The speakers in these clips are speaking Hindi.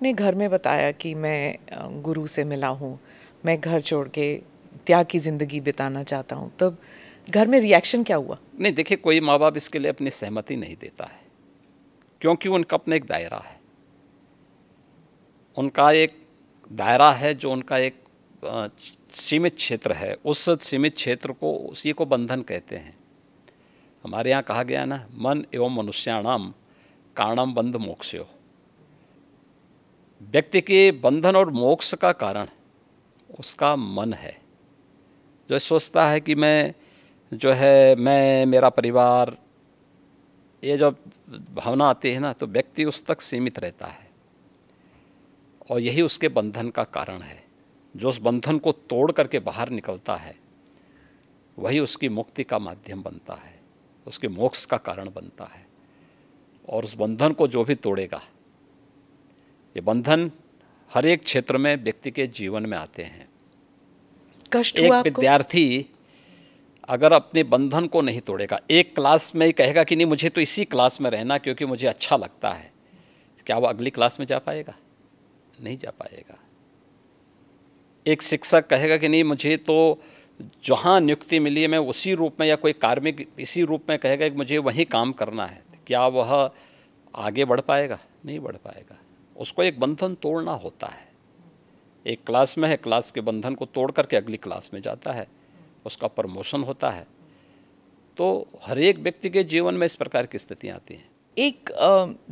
अपने घर में बताया कि मैं गुरु से मिला हूँ, मैं घर छोड़ के त्याग की ज़िंदगी बिताना चाहता हूँ, तब घर में रिएक्शन क्या हुआ? नहीं, देखिए, कोई माँ बाप इसके लिए अपनी सहमति नहीं देता है, क्योंकि उनका अपना एक दायरा है। उनका एक दायरा है जो उनका एक सीमित क्षेत्र है। उस सीमित क्षेत्र को, उसी को बंधन कहते हैं। हमारे यहाँ कहा गया ना, मन एवं मनुष्याणाम कारणम बंध मोक्षयो। व्यक्ति के बंधन और मोक्ष का कारण उसका मन है, जो सोचता है कि मैं मेरा परिवार, ये जब भावना आती है ना, तो व्यक्ति उस तक सीमित रहता है और यही उसके बंधन का कारण है। जो उस बंधन को तोड़ करके बाहर निकलता है वही उसकी मुक्ति का माध्यम बनता है, उसके मोक्ष का कारण बनता है। और उस बंधन को जो भी तोड़ेगा, ये बंधन हर एक क्षेत्र में व्यक्ति के जीवन में आते हैं। कष्ट हुआ आपको? विद्यार्थी अगर अपने बंधन को नहीं तोड़ेगा, एक क्लास में ही कहेगा कि नहीं मुझे तो इसी क्लास में रहना क्योंकि मुझे अच्छा लगता है, क्या वो अगली क्लास में जा पाएगा? नहीं जा पाएगा। एक शिक्षक कहेगा कि नहीं मुझे तो जहाँ नियुक्ति मिली है मैं उसी रूप में, या कोई कार्मिक इसी रूप में कहेगा कि मुझे वहीं काम करना है, क्या वह आगे बढ़ पाएगा? नहीं बढ़ पाएगा। उसको एक बंधन तोड़ना होता है। एक क्लास में है, क्लास के बंधन को तोड़ करके अगली क्लास में जाता है, उसका प्रमोशन होता है। तो हर एक व्यक्ति के जीवन में इस प्रकार की स्थितियाँ आती हैं। एक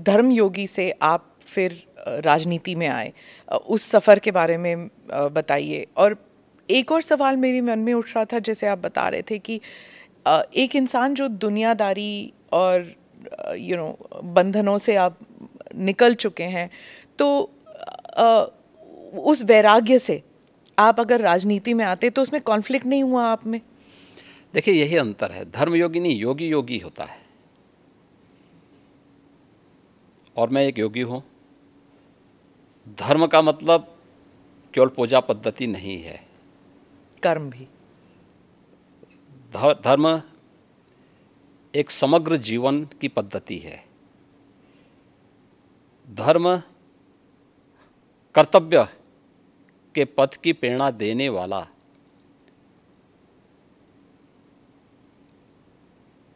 धर्म योगी से आप फिर राजनीति में आए, उस सफ़र के बारे में बताइए। और एक और सवाल मेरे मन में उठ रहा था, जैसे आप बता रहे थे कि एक इंसान जो दुनियादारी और बंधनों से आप निकल चुके हैं, तो उस वैराग्य से आप अगर राजनीति में आते तो उसमें कॉन्फ्लिक्ट नहीं हुआ आप में? देखिए, यही अंतर है। धर्म योगी नहीं, योगी योगी होता है। और मैं एक योगी हूँ। धर्म का मतलब केवल पूजा पद्धति नहीं है, कर्म भी। धर्म एक समग्र जीवन की पद्धति है। धर्म कर्तव्य के पथ की प्रेरणा देने वाला,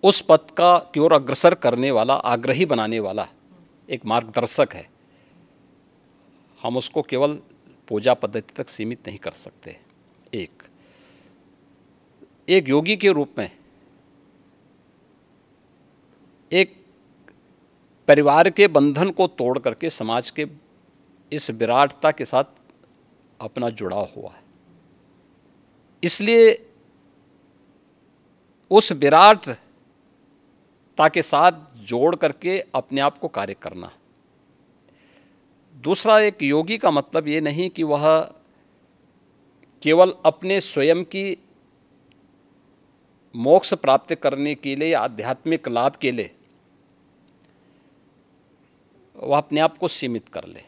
उस पथ का की ओर अग्रसर करने वाला, आग्रही बनाने वाला एक मार्गदर्शक है। हम उसको केवल पूजा पद्धति तक सीमित नहीं कर सकते। एक योगी के रूप में एक परिवार के बंधन को तोड़ करके समाज के इस विराटता के साथ अपना जुड़ाव हुआ है। इसलिए उस विराटता के साथ जोड़ करके अपने आप को कार्य करना। दूसरा, एक योगी का मतलब ये नहीं कि वह केवल अपने स्वयं की मोक्ष प्राप्त करने के लिए या आध्यात्मिक लाभ के लिए वह अपने आप को सीमित कर ले।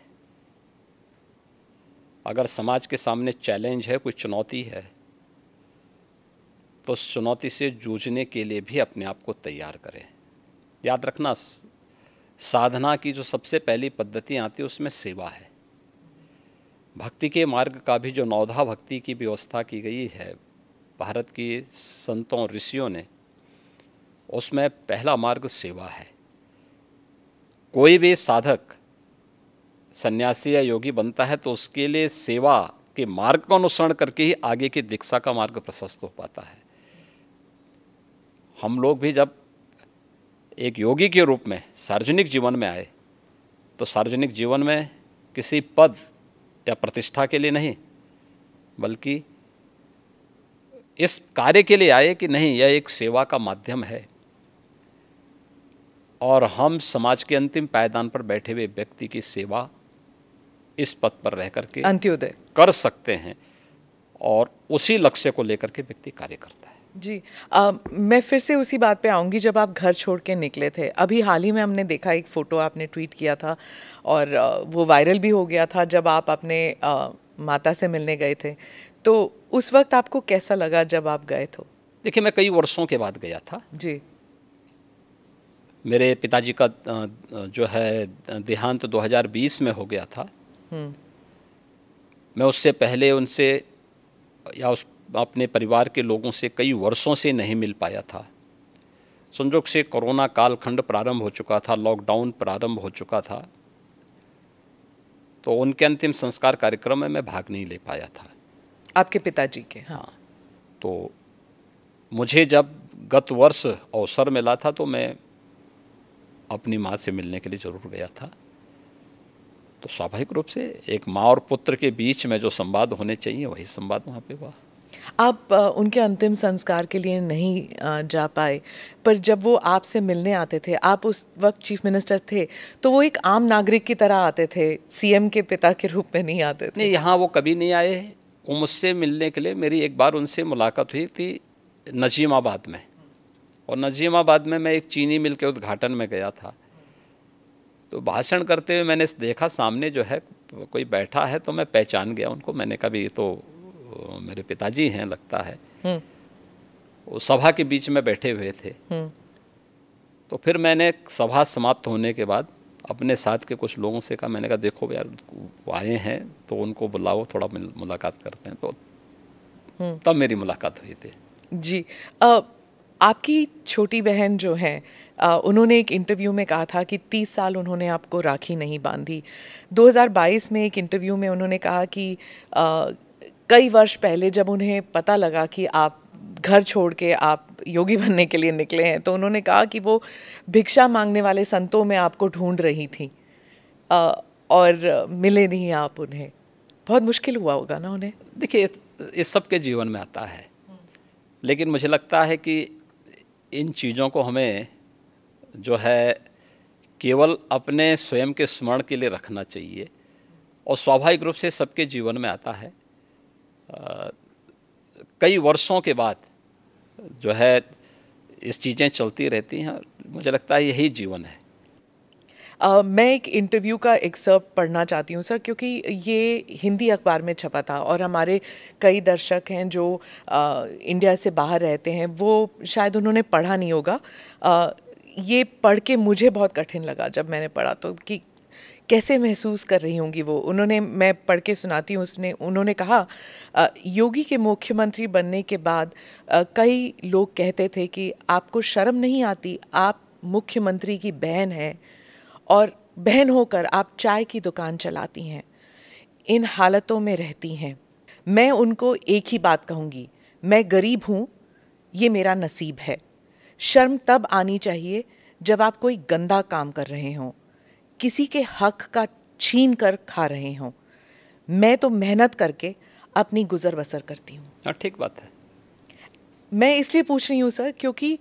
अगर समाज के सामने चैलेंज है, कोई चुनौती है, तो उस चुनौती से जूझने के लिए भी अपने आप को तैयार करें। याद रखना, साधना की जो सबसे पहली पद्धति आती है उसमें सेवा है। भक्ति के मार्ग का भी जो नवधा भक्ति की व्यवस्था की गई है भारत की संतों ऋषियों ने, उसमें पहला मार्ग सेवा है। कोई भी साधक सन्यासी या योगी बनता है तो उसके लिए सेवा के मार्ग का अनुसरण करके ही आगे की दीक्षा का मार्ग प्रशस्त हो पाता है। हम लोग भी जब एक योगी के रूप में सार्वजनिक जीवन में आए तो सार्वजनिक जीवन में किसी पद या प्रतिष्ठा के लिए नहीं, बल्कि इस कार्य के लिए आए कि नहीं, यह एक सेवा का माध्यम है और हम समाज के अंतिम पायदान पर बैठे हुए व्यक्ति की सेवा इस पद पर रह करके अंत्योदय कर सकते हैं, और उसी लक्ष्य को लेकर के व्यक्ति कार्य करता है। जी, मैं फिर से उसी बात पे आऊँगी। जब आप घर छोड़ के निकले थे, अभी हाल ही में हमने देखा एक फ़ोटो आपने ट्वीट किया था और वो वायरल भी हो गया था, जब आप अपने माता से मिलने गए थे। तो उस वक्त आपको कैसा लगा जब आप गए थे? देखिए, मैं कई वर्षों के बाद गया था। जी, मेरे पिताजी का जो है देहांत 2020 में हो गया था। मैं उससे पहले उनसे या उस अपने परिवार के लोगों से कई वर्षों से नहीं मिल पाया था। संजोग से कोरोना कालखंड प्रारंभ हो चुका था, लॉकडाउन प्रारंभ हो चुका था, तो उनके अंतिम संस्कार कार्यक्रम में मैं भाग नहीं ले पाया था। आपके पिताजी के? हाँ। तो मुझे जब गत वर्ष अवसर मिला था तो मैं अपनी माँ से मिलने के लिए ज़रूर गया था। तो स्वाभाविक रूप से एक माँ और पुत्र के बीच में जो संवाद होने चाहिए वही संवाद वहाँ पे हुआ। आप उनके अंतिम संस्कार के लिए नहीं जा पाए, पर जब वो आपसे मिलने आते थे, आप उस वक्त चीफ मिनिस्टर थे, तो वो एक आम नागरिक की तरह आते थे, सीएम के पिता के रूप में नहीं आते थे? नहीं, यहाँ वो कभी नहीं आए। वो मुझसे मिलने के लिए, मेरी एक बार उनसे मुलाकात हुई थी नजीमाबाद में, और नजीमाबाद में मैं एक चीनी मिल के उद्घाटन में गया था। तो भाषण करते हुए मैंने देखा सामने जो है कोई बैठा है, तो मैं पहचान गया उनको। मैंने कहा भी ये तो मेरे पिताजी हैं लगता है। वो सभा के बीच में बैठे हुए थे। तो फिर मैंने सभा समाप्त होने के बाद अपने साथ के कुछ लोगों से कहा, मैंने कहा देखो यार वो आए हैं तो उनको बुलाओ, थोड़ा मुलाकात करते हैं। तो तब मेरी मुलाकात हुई थी। जी। आपकी छोटी बहन जो है, उन्होंने एक इंटरव्यू में कहा था कि 30 साल उन्होंने आपको राखी नहीं बांधी। 2022 में एक इंटरव्यू में उन्होंने कहा कि कई वर्ष पहले जब उन्हें पता लगा कि आप घर छोड़ के आप योगी बनने के लिए निकले हैं, तो उन्होंने कहा कि वो भिक्षा मांगने वाले संतों में आपको ढूंढ रही थी और मिले नहीं आप उन्हें। बहुत मुश्किल हुआ होगा ना उन्हें? देखिए, इस सब के जीवन में आता है, लेकिन मुझे लगता है कि इन चीज़ों को हमें जो है केवल अपने स्वयं के स्मरण के लिए रखना चाहिए, और स्वाभाविक रूप से सबके जीवन में आता है। कई वर्षों के बाद जो है इस चीज़ें चलती रहती हैं। मुझे लगता है यही जीवन है। मैं एक इंटरव्यू का एक्सर्प्ट पढ़ना चाहती हूँ सर, क्योंकि ये हिंदी अखबार में छपा था और हमारे कई दर्शक हैं जो इंडिया से बाहर रहते हैं, वो शायद उन्होंने पढ़ा नहीं होगा। ये पढ़ के मुझे बहुत कठिन लगा जब मैंने पढ़ा, तो कि कैसे महसूस कर रही होंगी वो। मैं पढ़ के सुनाती हूँ। उन्होंने कहा, योगी के मुख्यमंत्री बनने के बाद कई लोग कहते थे कि आपको शर्म नहीं आती, आप मुख्यमंत्री की बहन हैं और बहन होकर आप चाय की दुकान चलाती हैं, इन हालतों में रहती हैं। मैं उनको एक ही बात कहूँगी, मैं गरीब हूँ, ये मेरा नसीब है। शर्म तब आनी चाहिए जब आप कोई गंदा काम कर रहे हों, किसी के हक का छीन कर खा रहे हों। मैं तो मेहनत करके अपनी गुजर बसर करती हूँ। ठीक बात है। मैं इसलिए पूछ रही हूँ सर, क्योंकि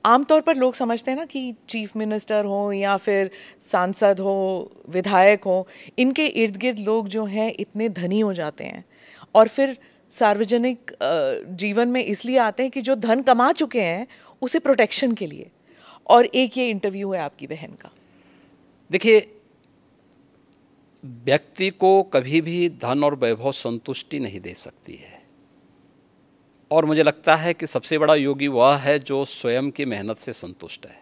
आमतौर पर लोग समझते हैं ना कि चीफ मिनिस्टर हो या फिर सांसद हो, विधायक हो, इनके इर्द गिर्द लोग जो हैं इतने धनी हो जाते हैं और फिर सार्वजनिक जीवन में इसलिए आते हैं कि जो धन कमा चुके हैं उसे प्रोटेक्शन के लिए। और एक ये इंटरव्यू है आपकी बहन का। देखिए, व्यक्ति को कभी भी धन और वैभव संतुष्टि नहीं दे सकती है, और मुझे लगता है कि सबसे बड़ा योगी वह है जो स्वयं की मेहनत से संतुष्ट है,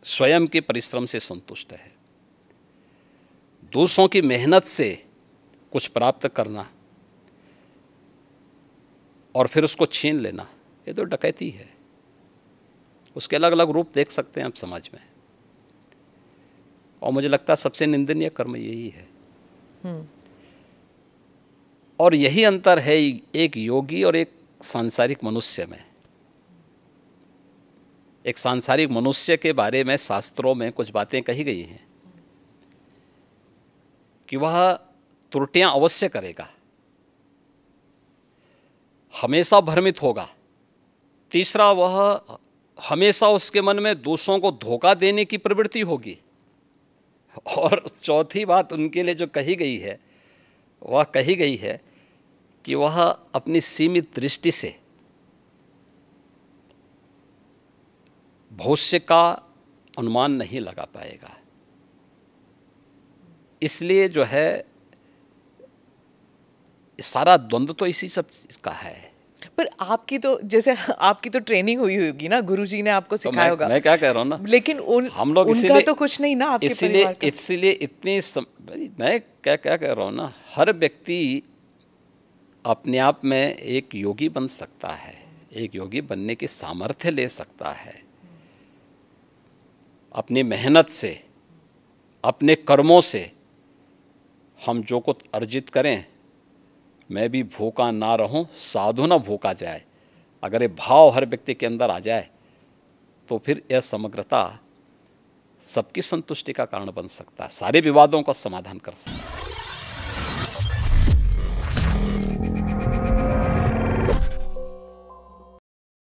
स्वयं के परिश्रम से संतुष्ट है। दूसरों की मेहनत से कुछ प्राप्त करना और फिर उसको छीन लेना, ये तो डकैती है। उसके अलग अलग रूप देख सकते हैं आप समाज में, और मुझे लगता है सबसे निंदनीय कर्म यही है। और यही अंतर है एक योगी और एक सांसारिक मनुष्य में। एक सांसारिक मनुष्य के बारे में शास्त्रों में कुछ बातें कही गई हैं कि वह त्रुटियां अवश्य करेगा, हमेशा भ्रमित होगा। तीसरा, वह हमेशा उसके मन में दूसरों को धोखा देने की प्रवृत्ति होगी। और चौथी बात उनके लिए जो कही गई है, वह कही गई है कि वह अपनी सीमित दृष्टि से भविष्य का अनुमान नहीं लगा पाएगा। इसलिए जो है सारा द्वंद्व तो इसी सब का है। पर आपकी तो, जैसे आपकी तो ट्रेनिंग हुई होगी ना, गुरुजी ने आपको सिखाया होगा। मैं क्या कह रहा हूँ ना, लेकिन हम लोग उनका तो कुछ नहीं ना आपके परिवार का। इसीलिए इतनी भाई मैं क्या क्या कह रहा हूँ ना, हर व्यक्ति अपने आप में एक योगी बन सकता है, एक योगी बनने की सामर्थ्य ले सकता है। अपनी मेहनत से, अपने कर्मों से हम जो कुछ अर्जित करें, मैं भी भूखा ना रहूं साधु ना भूखा जाए, अगर ये भाव हर व्यक्ति के अंदर आ जाए तो फिर यह समग्रता सबकी संतुष्टि का कारण बन सकता है, सारे विवादों का समाधान कर सकता है।